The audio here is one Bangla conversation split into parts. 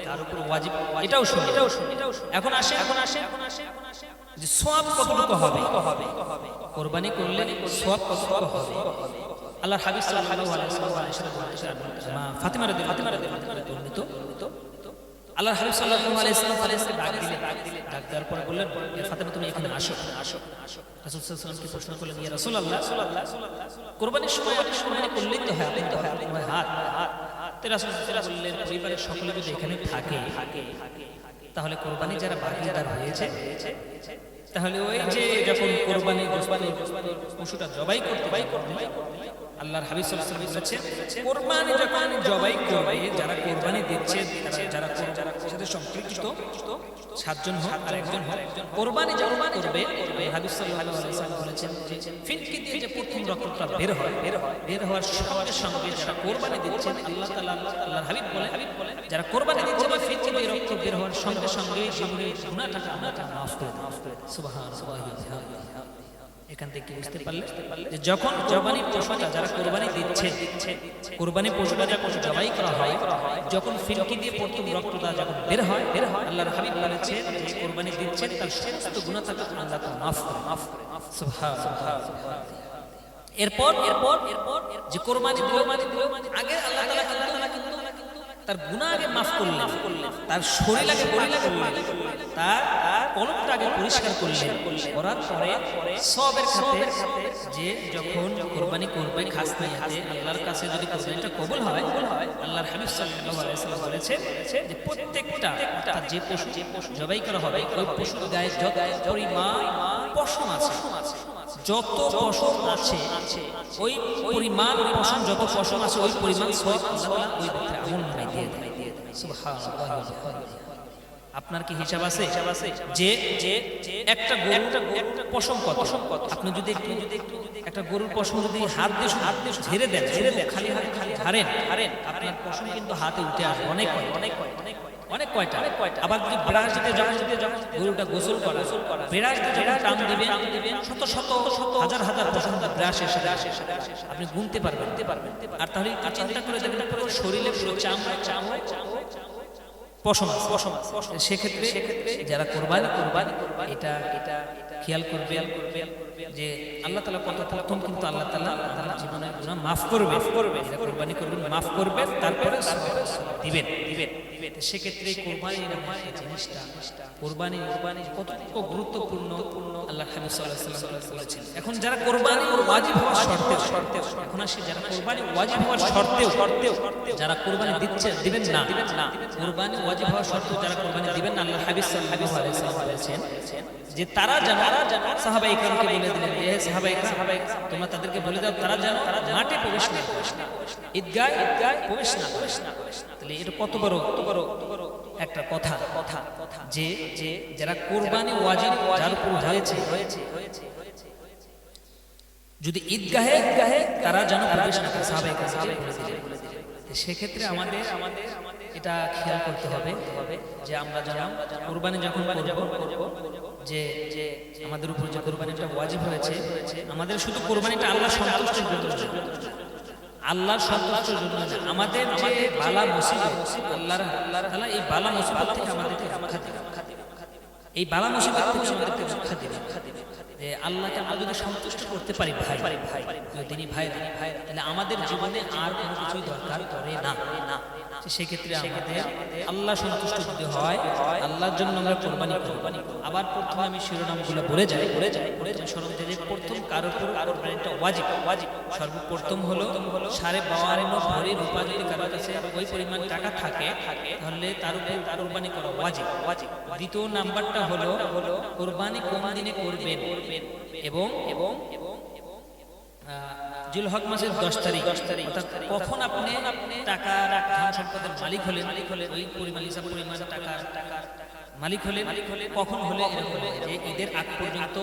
তার উপর ওয়াজিব, এটাও শুনি। এখন আসে যে সওয়াব কতটুকু হবে, কুরবানি করলে সওয়াব কতটুকু হবে। আল্লাহর হাবিব সাল্লাল্লাহু আলাইহি ওয়াসাল্লাম মা ফাতিমা রাদিয়াল্লাহু আনহা বর্ণিত, আল্লাহর হাবিব সাল্লাল্লাহু আলাইহি ওয়াসাল্লাম ডাক দেওয়ার পর বললেন, ফাতিমা তুমি এখানে আসো। রাসূল সাল্লাল্লাহু আলাইহি ওয়াসাল্লামকে প্রশ্ন করলেন, ইয়া রাসূলুল্লাহ, কুরবানির সময় আপনি কুরবানি করলেই তো হয়, আপনার হাত। তো রাসূল সাল্লাল্লাহু আলাইহি ওয়াসাল্লাম বললেন, পরিবারের সকলে যদি এখানে থাকে তাহলে কুরবানি যারা ভাগীদার হয়েছে, তাহলে ওই যে যখন কুরবানি পশুটা জবাই করতে আল্লাহর হাবিব সাল্লাল্লাহু আলাইহি ওয়াসাল্লাম বলেছেন, কুরবানি যখন জবাই করবে, যারা কুরবানি দিচ্ছে, যারা সাথে সম্পৃক্ত সাতজন হোক আর একজন হোক, কুরবানি যখন করবে, হাবিব সাল্লাল্লাহু আলাইহি ওয়াসাল্লাম বলেছেন ফিনকি দিয়ে যে প্রথম রক্তটা বের হওয়ার সঙ্গে সঙ্গে যারা কুরবানি দিচ্ছেন, আল্লাহ তাআলা, আল্লাহর হাবিব বলে, যারা কুরবানি দিচ্ছে বা ফিনকি দিয়ে রক্ত বের হওয়ার সঙ্গে সঙ্গে জীবনের গুনাহটা মাফ করে দেন। সুবহানাল্লাহ। এখান থেকে বুঝতে পারলে যে যখন কুরবানি পশুটা যারা কুরবানি দিচ্ছে, কুরবানি পশুটা যখন জবাই করা হয়, যখন ফিনকি দিয়ে প্রথম রক্তটা যখন বের হয়, আল্লাহর হাবিব বলেছেন যে কুরবানি দিচ্ছেন তার সমস্ত গুনাহ থেকে আল্লাহ তাআলা মাফ করে। সুবহানাল্লাহ। এরপর যে কুরবানি দিল, আগে আল্লাহ তাআলা কিন্তু তার গুনাহ আগে মাফ করলেন, তার শরীর আগে পরিষ্কার করলেন, তার কলবটা আগে পরিষ্কার করলেন, করার পরে সওয়াবের খাতে যে যখন কুরবানি করবে খাস নিয়াতে আল্লাহর কাছে যদি কুরবানিটা কবুল হয়, আল্লাহর হাবিব সাল্লাল্লাহু আলাইহি ওয়াসাল্লাম বলেছেন যে প্রত্যেকটা যে পশু জবাই করা হবে, ওই পশুর গায়ে যত পরিমাণ পশম আছে, যত পশম আছে ওই পরিমাণ পশম, যত পশম আছে ওই পরিমাণ সওয়াব আল্লাহ ওই ব্যক্তির আমল নামায় দিয়ে দেয়। সুবহানাল্লাহ। আপনার কি হিসাব আছে যে একটা পশম কত? আপনি যদি একটু একটা গরুর পশম যদি হাত দিয়ে ঝেড়ে দেন, খালি হারেন, আপনার পশম কিন্তু হাতে উঠে আসবে অনেক কয়টা। আবার যদি ব্রাশ দিতে যখন গরুটা গোসল করা, ব্রাশ দিয়ে যখন টান দিবেন, শত হাজার পশম ব্রাশ এসে আপনি গুনতে পারবেন। আর তাহলে চিন্তা করে দেখবেন পুরো শরীরে পুরো চামড়া পশম। সেক্ষেত্রে যারা কুরবানি এটা খেয়াল করবেন যে আল্লাহ তাআলা কত প্রথম কিন্তু আল্লাহ তাআলা জীবনের গুনাহ মাফ করবে, যারা কুরবানি করবেন মাফ করবে, তারপরে দিবেন। সেক্ষেত্রে কুরবানি জিনিসটা, কুরবানি কতটুকু গুরুত্বপূর্ণ আল্লাহ হাবিব সাল্লাল্লাহু আলাইহি ওয়াসাল্লাম বলেছেন। এখন যারা কুরবানি ওয়াজিব হওয়ার শর্তেও, এখন আসি যারা কুরবানি ওয়াজিব হওয়ার শর্তেও যারা কুরবানি দিবেন না, কুরবানি ওয়াজিব হওয়ার শর্তেও যারা কুরবানি দিবেন না, আল্লাহ হাবিব সাল্লাল্লাহু আলাইহি ওয়াসাল্লাম বলেছেন যে তারা যেন সাহাবায়ে কেরামকে বলে দিলেন, হে সাহাবায়ে কেরাম, তোমরা তাদেরকে বলে দাও তারা যেন মাঠে প্রবেশ না করে, ঈদগাহে প্রবেশ না করে। তাহলে এটা কত বড় একটা কথা যে যারা কুরবানি ওয়াজিব যার উপর হয়েছে, যদি ঈদগাহে তারা যেন প্রবেশ না করে, সাহাবায়ে কেরাম বলে দিলেন। সেক্ষেত্রে আমাদের এটা খেয়াল করতে হবে যে আমরা যারা কুরবানি যখন করব, যে আমাদের উপর যে কুরবানিটা ওয়াজিব হয়েছে, আমাদের শুধু কুরবানিটা আল্লাহর সন্তুষ্টির জন্য, আল্লাহর সন্তুষ্টির জন্য না, আমাদের যে বালা মুসিবত আল্লাহ তাআলা এই বালা মুসিবত থেকে আমাদেরকে রক্ষা দিবেন, এই বালা মুসিবত থেকে আমাদেরকে রক্ষা দিবেন। আল্লাহকে আমরা যদি সন্তুষ্ট করতে পারি দিনী ভাই, তাহলে আমাদের জীবনে আর কোনো কিছুই দরকার পড়ে না। সেক্ষেত্রে আমাদের আল্লাহ সন্তুষ্ট যদি হয়, আল্লাহর জন্য আমরা কুরবানি করব। আবার প্রথমে আমি শিরোনামগুলো বলে যাই স্মরণ থেকে। প্রথম কারোর কুরবানিটা ওয়াজিব, সর্বপ্রথম হলো 52.5 ভরি রূপা যদি কারোর কাছে ওই পরিমাণ টাকা থাকে, তাহলে তার উপর কুরবানি করা ওয়াজিব। দ্বিতীয় নাম্বারটা হলো কুরবানি কোন দিনে করবেন, এবং জিলহজ মাসের 10 তারিখ, অর্থাৎ কখন আপনি টাকা ধন সম্পদের মালিক হলেন, ওই পরিমাণ হিসাব পরিমাণ টাকার মালিক হলেন কখন হলে, যে ঈদের আগ পর্যন্ত,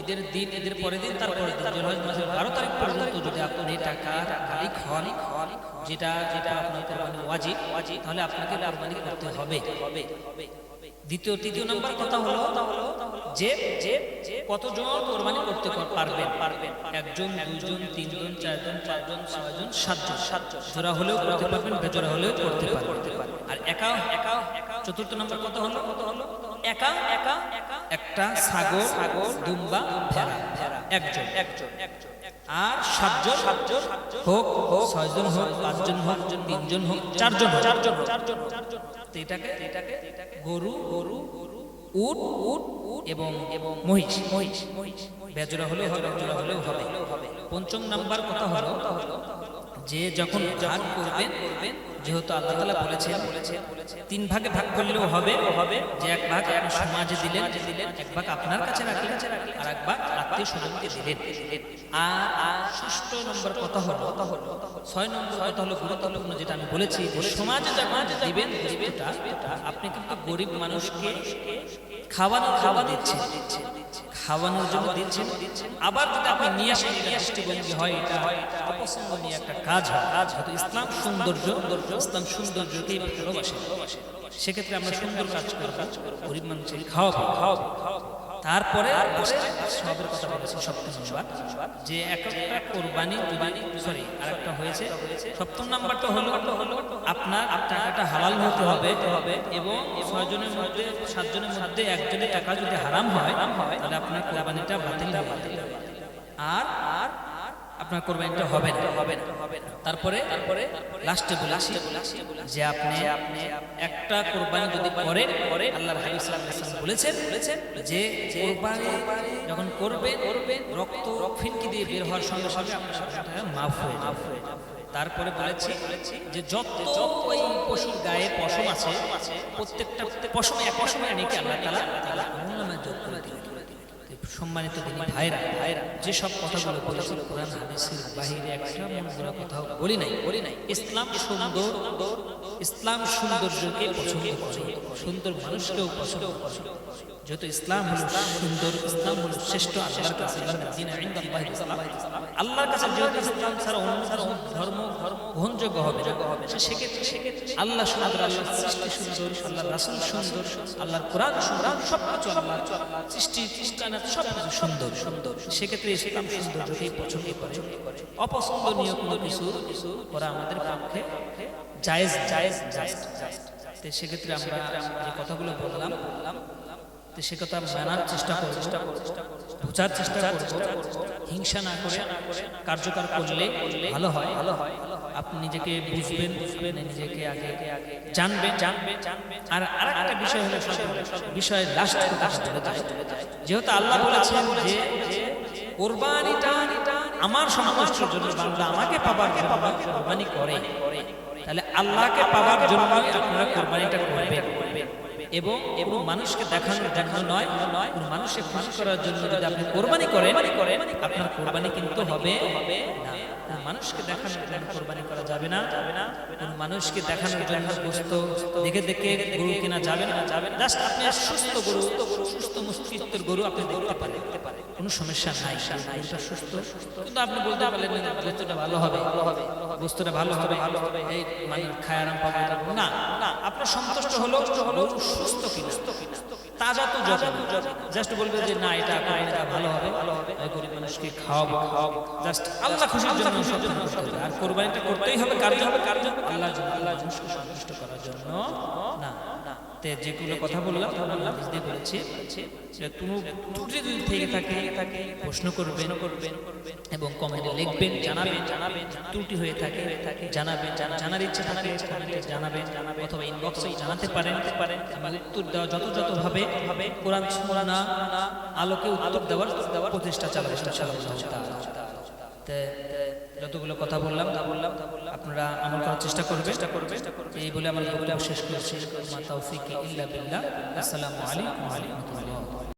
ঈদের দিন, ঈদের পরের দিন, তারপরের দিন, জিলহজ মাসের 12 তারিখ পর্যন্ত যদি আপনি টাকার মালিক হন, যেটা আপনার কুরবানি ওয়াজিব, তাহলে আপনাকে কুরবানি করতে হবে। তৃতীয় নম্বর কথা হলো যে কতজন কুরবানি করতে পারবেন, একজন, দুইজন, তিনজন, চারজন, পাঁচজন, ছয়জন, সাতজন, জোড়া হলেও করতে পারবেন, বেজোড়া হলেও করতে পারবেন। আর একা চতুর্থ নম্বর কথা হলো একা একা একটা ছাগল দুম্বা ভেড়া একজন আর সাতজন হোক 6 জন হোক 5 জন হোক 3 জন হোক 4 জন তো এটাকে গরু উট এবং মহিষ বেজোড়া হলেও হবে। পঞ্চম নাম্বার কথা হলো যে যখন ভাগ করবেন, যেহেতু আল্লাহ তাআলা বলেছেন 3 ভাগে ভাগ করলেও হবে, যে এক ভাগ আপনি সমাজে দিলেন, এক ভাগ আপনার কাছে রাখলেন, আর এক ভাগ আত্মীয় স্বজনকে দিলেন। আর ষষ্ঠ নম্বর কথা হলো 6 নম্বর কথা হলো গুরুত্বপূর্ণ, যেটা আমি বলেছি যে সমাজে যখন দিবেন আপনি কিন্তু গরিব মানুষকে খাওয়ানোর জন্য দিচ্ছেন। আবার যদি আপনি নিয়ে আসেন দৃষ্টিভঙ্গি হয় এটা অপছন্দনীয় একটা কাজ হয়। যেহেতু ইসলাম সৌন্দর্যকে ভালোবাসে, সেক্ষেত্রে আমরা সুন্দর কাজ করব, গরিব মানুষকে খাওয়াবো। তারপরে সবের কথা বলেছি সপ্তম নাম্বার, যে একটা কোরবানি আরেকটা হয়েছে। সপ্তম নাম্বারটা হলো আপনার টাকাটা হালাল হতে হবে এবং 6 জনের মধ্যে 7 জনের মধ্যে একজনের টাকা যদি হারাম হয় তাহলে আপনার কোরবানিটা বাতিল হবে, আর আপনার কোরবানিটা হবে না। তারপরে লাস্টে বলেছি যে আপনি একটা কোরবানি যদি করেন, আল্লাহর হাবিব সাল্লাল্লাহু আলাইহি ওয়াসাল্লাম বলেছেন যে কোরবানি যখন করবেন রক্ত ফিনকি দিয়ে বের হওয়ার সঙ্গে সঙ্গে আপনার কোরবানিটা মাফ হয়ে যাবে। তারপরে বলেছি যে যত ওই পশুর গায়ে পশম আছে প্রত্যেকটা পশমে এক পশমে নাকি আল্লাহ তাআলা আমলনামায় যোগ করে দিবেন। সম্মানিত দিনী ভাইরা, যেসব কথাগুলো বলেছি কোরআন হাদিসের বাহিরে একটা মনগড়া কথাও বলি নাই। ইসলাম সৌন্দর্যকে পছন্দ করে, সুন্দর মানুষকেও পছন্দ করে। যেহেতু ইসলাম হলো সুন্দর, ইসলাম হলো শ্রেষ্ঠ আল্লাহর কাছে, আল্লাহর কাছে যেহেতু ইসলাম ছাড়া অন্য ধর্ম গ্রহণযোগ্য হবে, সেক্ষেত্রে আল্লাহ সুন্দর, আল্লাহর সৃষ্টি সুন্দর, আল্লাহর রাসূল সুন্দর, আল্লাহর কোরআন সুন্দর, সবকিছু আল্লাহর সৃষ্টি সবকিছু সুন্দর। সেক্ষেত্রে ইসলাম সৌন্দর্যকেই পছন্দ করে। অপছন্দনীয় কোনো কিছু করা আমাদের পক্ষে জায়েজ। সেক্ষেত্রে আমরা যে কথাগুলো বললাম সে কথা মানার চেষ্টা করব, বোঝার চেষ্টা করব, হিংসা না করে কার্যকর করলে ভালো হয়। আপনি নিজেকে বুঝবেন, নিজেকে আগে জানবেন। আর আরেকটা বিষয় হলো বিষয় লাস্ট যেহেতু আল্লাহ বলেছেন যে কোরবানিটা আমার সন্তুষ্টির জন্য, বান্দা আমাকে পাবার জন্য কোরবানি করে, তাহলে আল্লাহকে পাবার জন্য আপনারা কোরবানিটা করবেন। এবং মানুষকে দেখানোর জন্য নয়, মানুষকে খুশি করার জন্য যদি আপনি কোরবানি করেন আপনার কোরবানি কিন্তু হবে না। মানুষকে দেখানোর জন্য কোরবানি করা যাবে না, মানুষকে দেখানোর জন্য গোশত দেখে গরু কেনা যাবে না। জাস্ট আপনি সুস্থ গরু, সুস্থ মস্তিষ্কের গরু আপনি দেখতে পারেন, কোনো সমস্যা নাই, সুস্থ। কিন্তু আপনি বলতে পারলেন গোশতটা ভালো হবে, গোশতটা ভালো হবে, এই মানে খায় আরাম পাবে না। আপনার সন্তুষ্ট হলো সুস্থ কিনা, তাজা তো জাস্ট বলবে যে না এটা ভালো হবে, গরিব মানুষকে খাওয়াবো। জাস্ট আল্লাহ খুশির জন্য আর কোরবানিটা করতেই হবে কার জন্য? আল্লাহর জন্য, আল্লাহ মানুষকে সন্তুষ্ট করার জন্য না। যেগুলো কথা বললাম বুঝতে পেরেছি। কোনো ত্রুটি যদি থেকে থাকে প্রশ্ন করবেন এবং কমেন্টে লিখবেন, জানাবেন। ত্রুটি হয়ে থাকে জানাবেন, জানার ইচ্ছা থাকে জানাবেন, অথবা ইনবক্সে জানাতে পারেন। আমি উত্তর দেওয়া যথাযথভাবে কোরআন সুন্নাহ আলোকে উত্তর দেওয়ার প্রচেষ্টা চালাবো ইনশাআল্লাহ। যতগুলো কথা বললাম আপনারা আমল করার চেষ্টা করবেন। এই বলে আমার বক্তব্য শেষ করছি। মা তাওফীকি ইল্লা বিল্লাহ। আসসালামু আলাইকুম ওয়া রাহমাতুল্লাহ।